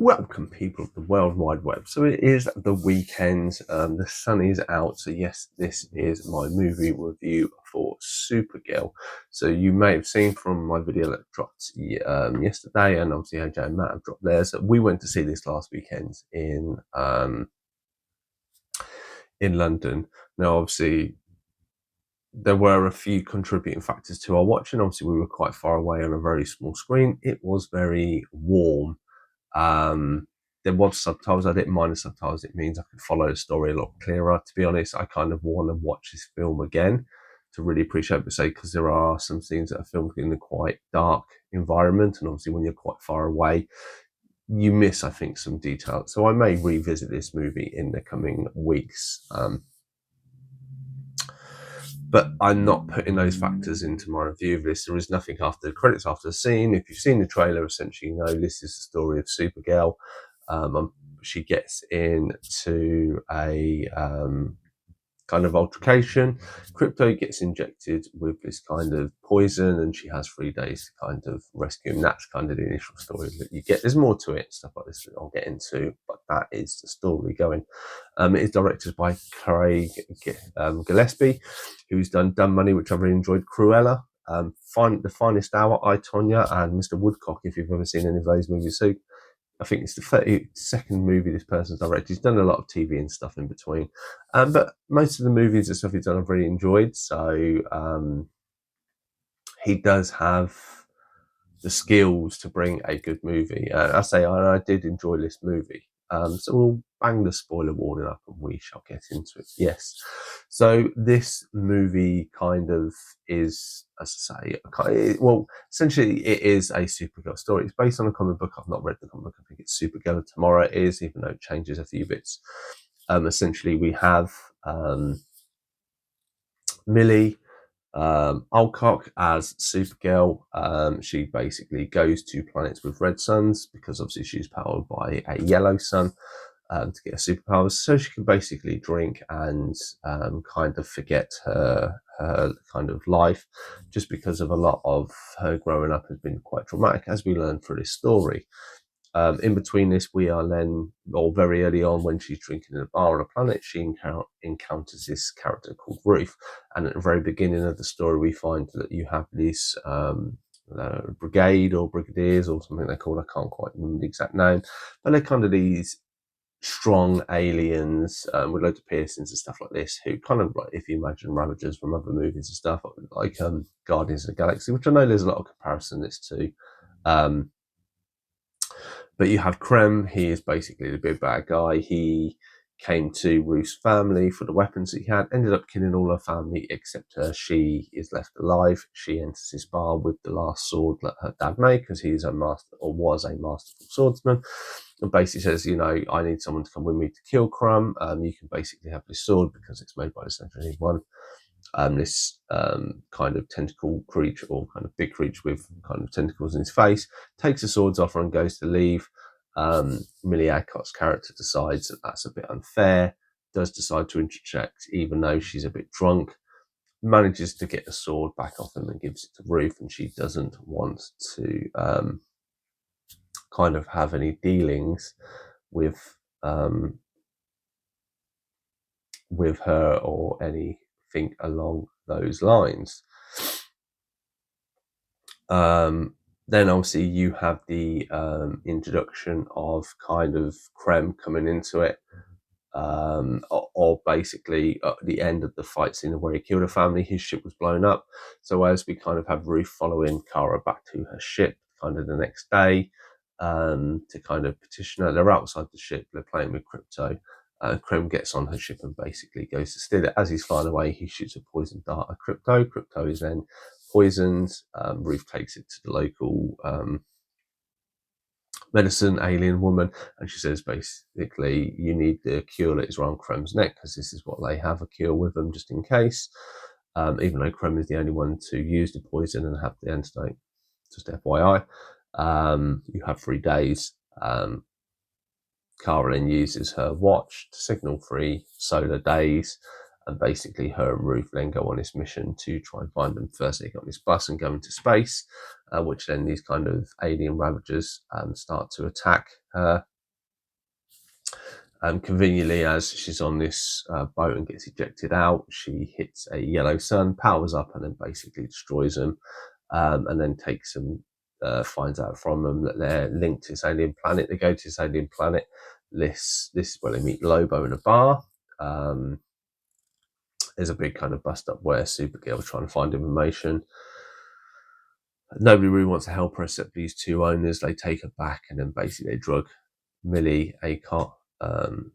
Welcome, people of the World Wide Web. So it is the weekend, the sun is out, so yes, this is my movie review for Supergirl. So you may have seen from my video that dropped yesterday, and obviously AJ and Matt have dropped theirs, that we went to see this last weekend in London. Now, obviously, there were a few contributing factors to our watching. Obviously, we were quite far away on a very small screen. It was very warm. There was subtitles. I didn't mind the subtitles. It means I could follow the story a lot clearer. To be honest, I kind of want to watch this film again to really appreciate it, because there are some scenes that are filmed in a quite dark environment, and obviously when you're quite far away, you miss, I think, some details. So I may revisit this movie in the coming weeks. But I'm not putting those factors into my review of this. There is nothing after the credits, after the scene. If you've seen the trailer, essentially, you know this is the story of Supergirl. She gets into a kind of altercation. Crypto gets injected with this kind of poison, and she has 3 days to kind of rescue him. That's kind of the initial story that you get. There's more to it, stuff like this that I'll get into, but that is the story going. It is directed by Craig Gillespie, who's done Dumb Money, which I really enjoyed, Cruella, The Finest Hour, I, Tonya, and Mr. Woodcock, if you've ever seen any of those movies. So I think it's the 32nd movie this person's directed. He's done a lot of TV and stuff in between. But most of the movies and stuff he's done I've really enjoyed. So he does have the skills to bring a good movie. I did enjoy this movie. So we'll bang the spoiler warning up and we shall get into it. Yes. So this movie kind of is, as I say, well, essentially it is a Supergirl story. It's based on a comic book. I've not read the comic book. I think it's Supergirl Tomorrow it is, even though it changes a few bits. Essentially we have Millie Alcock as Supergirl. She basically goes to planets with red suns because obviously she's powered by a yellow sun to get her superpowers, so she can basically drink and kind of forget her kind of life, just because of a lot of her growing up has been quite traumatic, as we learn through this story. In between this, we are then, or very early on, when she's drinking in a bar on a planet, she encounters this character called Ruth. And at the very beginning of the story, we find that you have this brigade or brigadiers or something they're called. I can't quite remember the exact name, but they're kind of these strong aliens with loads of piercings and stuff like this, who kind of, like, if you imagine Ravagers from other movies and stuff, like Guardians of the Galaxy, which I know there's a lot of comparison this to. But you have Krem. He is basically the big bad guy. He came to Ruth's family for the weapons that he had, ended up killing all her family except her. She is left alive. She enters his bar with the last sword that her dad made, because he's a master, or was a masterful swordsman, and basically says, you know, I need someone to come with me to kill Krem. You can basically have this sword because it's made by the Century One. This kind of tentacle creature, or kind of big creature with kind of tentacles in his face, takes the swords off her and goes to leave. Millie Alcock's character decides that that's a bit unfair, does decide to interject, even though she's a bit drunk, manages to get the sword back off him and gives it to Ruth, and she doesn't want to kind of have any dealings with her or anything along those lines. Then obviously you have the introduction of kind of Krem coming into it, or basically at the end of the fight scene where he killed a family, his ship was blown up. So as we kind of have Ruth following Kara back to her ship kind of the next day to kind of petition her. They're outside the ship, they're playing with Crypto. Krem gets on her ship and basically goes to steal it. As he's flying away, he shoots a poison dart at Crypto. Crypto is then poisoned. Ruth takes it to the local medicine alien woman, and she says basically, you need the cure that is around Krem's neck, because this is what they have, a cure with them just in case. Even though Krem is the only one to use the poison and have the antidote, just FYI. You have 3 days. Kara uses her watch to signal 3 solar days, and basically her and Ruth then go on this mission to try and find them. First they get on this bus and go into space, which then these kind of alien ravagers start to attack her Conveniently, as she's on this boat and gets ejected out, she hits a yellow sun, powers up, and then basically destroys them. And then takes them, finds out from them that they're linked to this alien planet. They go to this alien planet. This is where they meet Lobo in a bar. There's a big kind of bust up where Supergirl's trying to find information. Nobody really wants to help her except these two owners. They take her back and then basically they drug Millie Acott,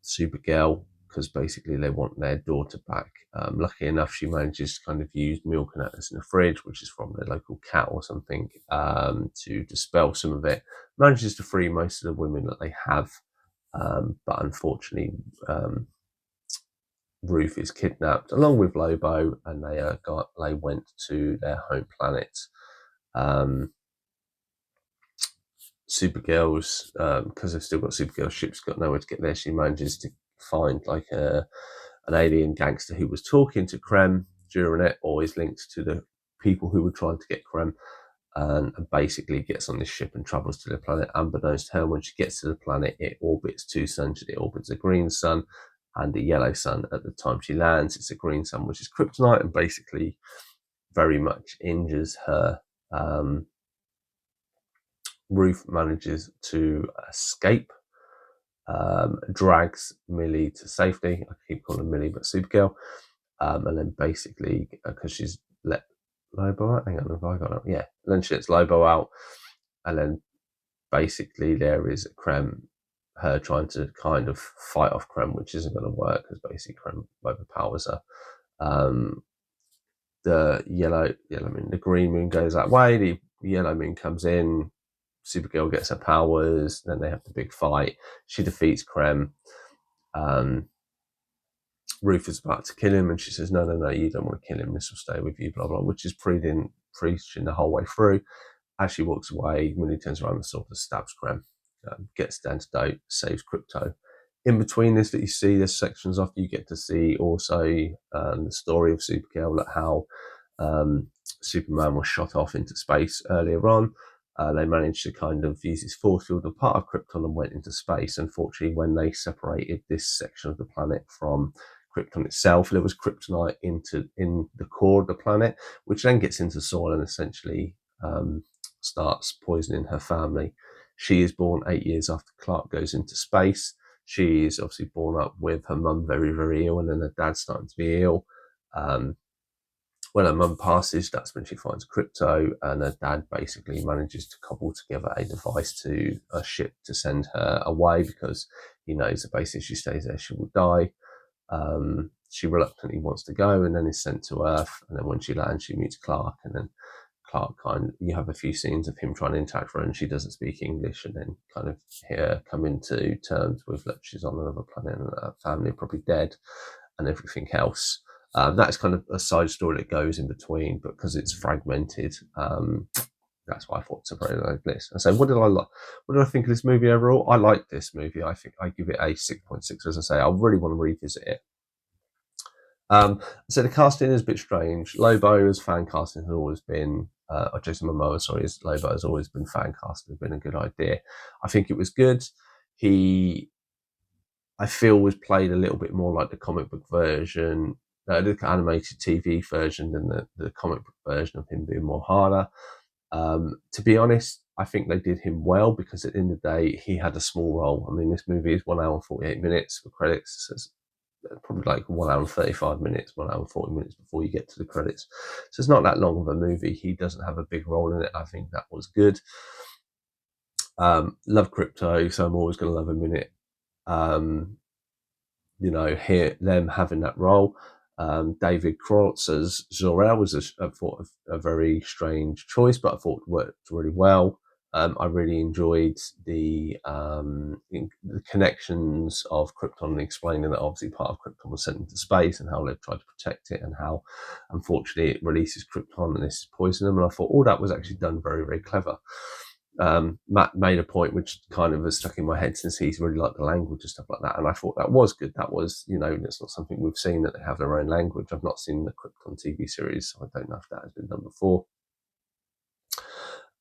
Supergirl, because basically they want their daughter back. Lucky enough, she manages to kind of use milk and that's in the fridge, which is from their local cat or something, to dispel some of it. Manages to free most of the women that they have, but unfortunately, Ruth is kidnapped along with Lobo, and they went to their home planet. Supergirl's, because they've still got Supergirl ships, got nowhere to get there. She manages to find like an alien gangster who was talking to Krem during it, or is linked to the people who were trying to get Krem, and basically gets on this ship and travels to the planet. Unbeknownst to her, when she gets to the planet, it orbits two suns. It orbits a green sun and a yellow sun. At the time she lands, it's a green sun, which is kryptonite, and basically very much injures her. Ruth manages to escape, drags Millie to safety. I keep calling Millie, but Supergirl. And then basically, because she's let Lobo out, hang on, have I got it? Yeah. And then she lets Lobo out, and then basically there is her trying to kind of fight off Krem, which isn't going to work because basically Krem overpowers her. The green moon goes that way. The yellow moon comes in. Supergirl gets her powers. Then they have the big fight. She defeats Krem. Ruth is about to kill him, and she says, "No, you don't want to kill him. This will stay with you." Blah blah, which is preaching the whole way through. As she walks away, Millie turns around and sort of stabs Krem, gets the antidote, saves Krypto. In between this that you see, there's sections off, you get to see also the story of Supergirl, how Superman was shot off into space earlier on. They managed to kind of use his force field, a part of Krypton, and went into space. Unfortunately, when they separated this section of the planet from Krypton itself, there was kryptonite in the core of the planet, which then gets into soil and essentially starts poisoning her family. She is born 8 years after Clark goes into space. She is obviously born up with her mum very, very ill, and then her dad starting to be ill. When her mum passes, that's when she finds Krypto, and her dad basically manages to cobble together a device to a ship to send her away, because he knows that basically if she stays there, she will die. She reluctantly wants to go, and then is sent to Earth. And then when she lands, she meets Clark, and then Clark you have a few scenes of him trying to interact with her, and she doesn't speak English, and then kind of here come into terms with that she's on another planet and her family are probably dead and everything else. That's kind of a side story that goes in between, but because it's fragmented, that's why I thought it's a very low list. And so, what did I think of this movie overall? I like this movie. I think I give it a 6.6. As I say, I really want to revisit it. So the casting is a bit strange. Lobo's fan casting has always been, Jason Momoa, Lobo has always been fan casting, has been a good idea. I think it was good. I feel was played a little bit more like the comic book version, the animated TV version than the comic book version of him being more harder. To be honest, I think they did him well, because at the end of the day, he had a small role. I mean, this movie is 1 hour and 48 minutes for credits. So it's probably like 1 hour and 35 minutes, 1 hour and 40 minutes before you get to the credits. So it's not that long of a movie. He doesn't have a big role in it. I think that was good. Love Krypto, so I'm always going to love him in it. Here them having that role. David Krauts as Zor-El was I thought a very strange choice, but I thought it worked really well. I really enjoyed the connections of Krypton, and explaining that obviously part of Krypton was sent into space and how they've tried to protect it, and how unfortunately it releases Krypton and this is poisoning them. And I thought all that was actually done very, very clever. Matt made a point which kind of has stuck in my head, since he's really liked the language and stuff like that, and I thought that was good. That was, it's not something we've seen, that they have their own language. I've not seen the Krypton TV series, so I don't know if that has been done before.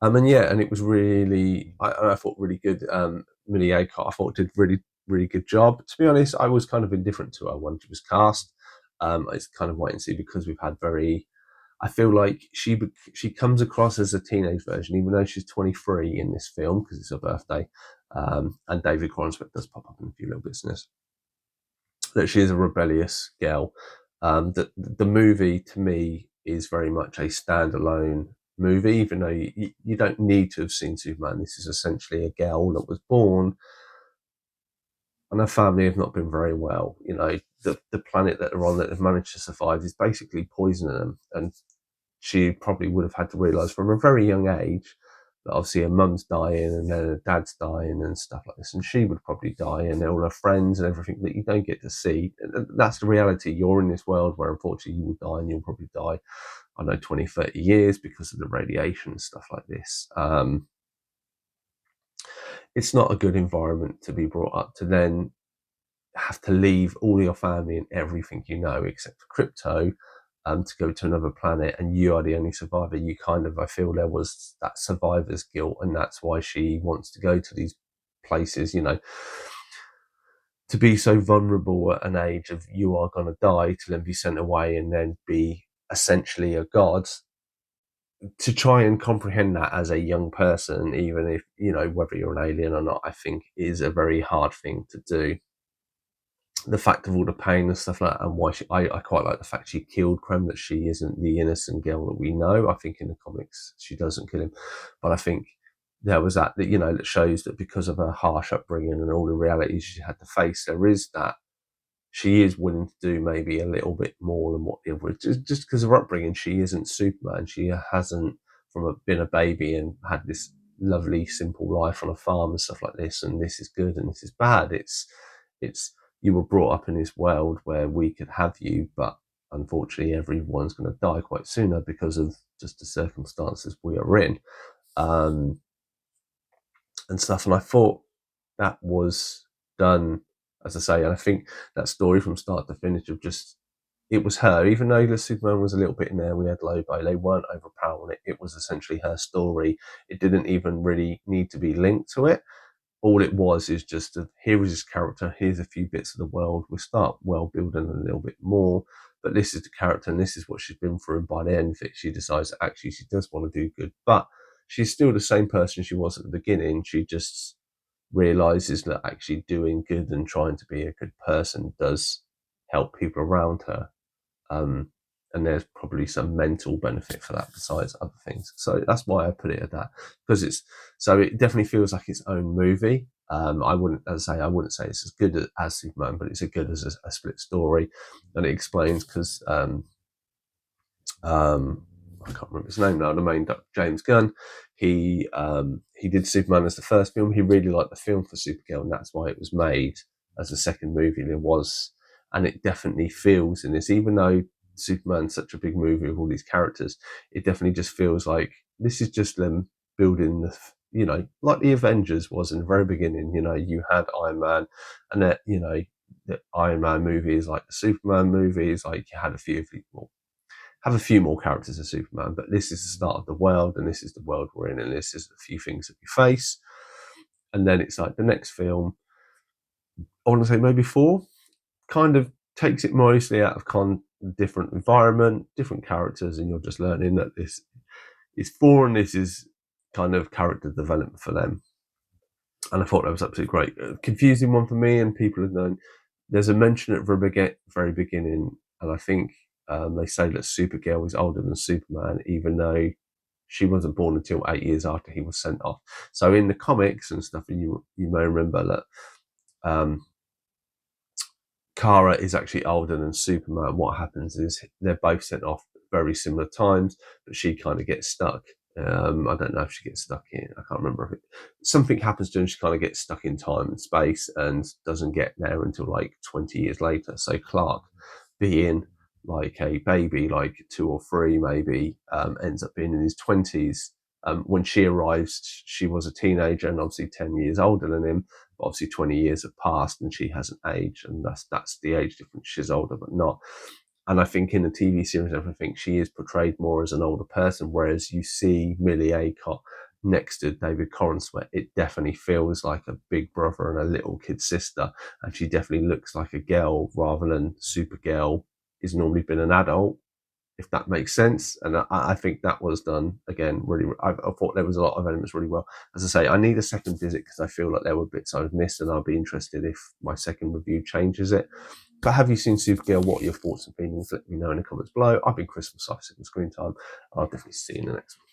And it was really, I thought really good. Millie Acott, I thought did really really good job. To be honest, I was kind of indifferent to her when she was cast. It's kind of wait and see, because we've had very. I feel like she comes across as a teenage version, even though she's 23 in this film because it's her birthday. And David Cornsmith does pop up in a few little bits in this. That she is a rebellious girl. That the movie to me is very much a standalone movie, even though you don't need to have seen Superman. This is essentially a girl that was born, and her family have not been very well. You know, the planet that they're on, that they've managed to survive, is basically poisoning them, and she probably would have had to realise from a very young age that obviously her mum's dying and then her dad's dying and stuff like this, and she would probably die, and all her friends and everything that you don't get to see. That's the reality. You're in this world where unfortunately you will die, and you'll probably die, I don't know, 20, 30 years because of the radiation and stuff like this. It's not a good environment to be brought up to then have to leave all your family and everything you know, except for crypto, to go to another planet, and you are the only survivor. You kind of, I feel there was that survivor's guilt, and that's why she wants to go to these places, you know, to be so vulnerable at an age of you are going to die, to then be sent away and then be essentially a god. To try and comprehend that as a young person, even if, you know, whether you're an alien or not, I think is a very hard thing to do. The fact of all the pain and stuff like that, and why I quite like the fact she killed Krem, that she isn't the innocent girl that we know. I think in the comics she doesn't kill him, but I think there was that you know, that shows that because of her harsh upbringing and all the realities she had to face, there is that she is willing to do maybe a little bit more than what the other is. Just because of her upbringing, she isn't Superman. She hasn't been a baby and had this lovely, simple life on a farm and stuff like this. And this is good and this is bad. It's you were brought up in this world where we could have you, but unfortunately, everyone's going to die quite sooner because of just the circumstances we are in, and stuff. And I thought that was done, as I say, and I think that story from start to finish of just, it was her, even though the Superman was a little bit in there, we had Lobo, they weren't overpowering it. It was essentially her story. It didn't even really need to be linked to it. All it was is just here is his character, here's a few bits of the world. We start world building a little bit more, but this is the character and this is what she's been through. And by the end of it, she decides that actually she does want to do good, but she's still the same person she was at the beginning. She just realizes that actually doing good and trying to be a good person does help people around her. And there's probably some mental benefit for that besides other things. So that's why I put it at that, because it definitely feels like its own movie. I wouldn't, as I say, I wouldn't say it's as good as Superman, but it's as good as a split story, and it explains because I can't remember his name now. The main James Gunn, he did Superman as the first film. He really liked the film for Supergirl, and that's why it was made as a second movie. There was, and it definitely feels in this, even though Superman's such a big movie with all these characters, it definitely just feels like this is just them building the, you know, like the Avengers was in the very beginning. You know, you had Iron Man, and that, you know, the Iron Man movies, like the Superman movies, like you had a few people have a few more characters of Superman, but this is the start of the world, and this is the world we're in, and this is a few things that we face. And then it's like the next film, I want to say maybe 4, kind of takes it mostly out of different environment, different characters, and you're just learning that this is 4, and this is kind of character development for them. And I thought that was absolutely great. A confusing one for me, and people have known. There's a mention at the very beginning, and I think they say that Supergirl is older than Superman, even though she wasn't born until 8 years after he was sent off. So in the comics and stuff, and you may remember that Kara is actually older than Superman. What happens is they're both sent off at very similar times, but she kind of gets stuck. I don't know if she gets stuck in, I can't remember if something happens to her and she kind of gets stuck in time and space and doesn't get there until like 20 years later. So Clark, being like a baby, like 2 or 3 maybe, ends up being in his 20s. When she arrives, she was a teenager and obviously 10 years older than him. But obviously 20 years have passed and she hasn't aged, and that's the age difference. She's older, but not. And I think in the TV series, everything, she is portrayed more as an older person, whereas you see Millie next to David Corenswet, it definitely feels like a big brother and a little kid sister, and she definitely looks like a girl rather than Supergirl is normally been an adult, if that makes sense. And I think that was done again really. I thought there was a lot of elements really well. As I say, I need a second visit because I feel like there were bits I've missed, and I'll be interested if my second review changes it. But have you seen Supergirl? What are your thoughts and feelings? Let me know in the comments below. I've been Chris from Screen Time. I'll definitely see you in the next one.